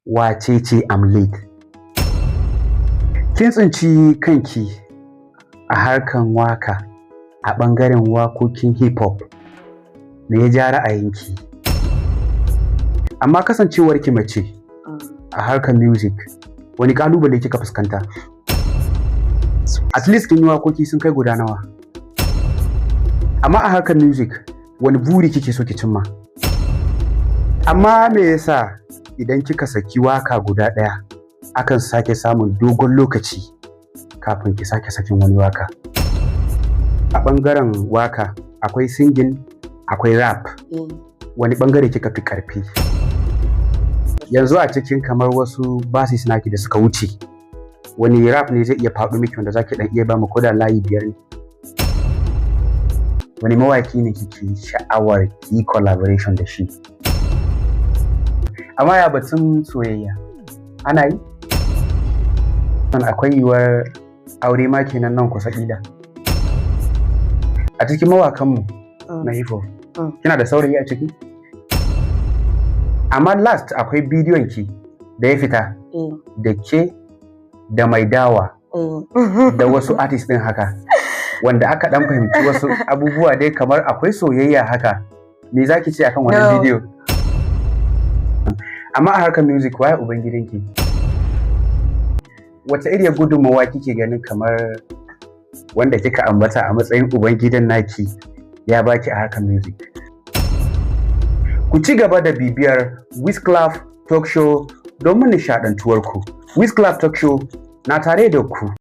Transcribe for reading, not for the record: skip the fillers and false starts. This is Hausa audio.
wace ce Amleed? Kin tsinci kanki a harkan waka a ɓangaren waƙoƙin hip hop, me ya ja ra'ayinki? Amma kasancewarki mace a harkar music, wani ƙalubale kika fuskanta? At least kin yi waƙoƙi sun kai guda nawa? Amma a harkar music, wani buri kike so ki cimma? Amma me yasa idan kika saki waka guda ɗaya akan sake samun dogon lokaci kafin ki sake sakin wani waka? A ɓangaren waka akwai singing, akwai rap. Wani ɓangare kika fi ƙarfi? Yanzu a cikin kamar wasu basis naki da suka wuce, wani rap ne zai iya faɗo miki wanda zaki ɗan iya bamu koda layi 5 ne? Wani mawaki ne kike sha'awar ki collaboration da shi? Amma ya batun soyayya, ana yi? Akwai yiwuwar aure ma kenan nan kusa ƙila. A cikin mawakanmu na hip hop, kina da saurayi a ciki? Amma last akwai bidiyon ki da ya fita da ke da mai dawa da wasu artist ɗin haka, wanda aka ɗan fahimci wasu abubuwa dai kamar akwai soyayya haka. Me za ki ce akan wannan bidiyo? Amma a harkar music, waye ubangidanki? Wace iriyar gudunmawa kike ganin kamar wanda kika ambata a matsayin ubangidan naki ya baki a harkar music? Ku ci gaba da bibiyar Wizclaff Talk Show domin nishaɗantuwarku. Wizclaff Talk Show na tare da ku.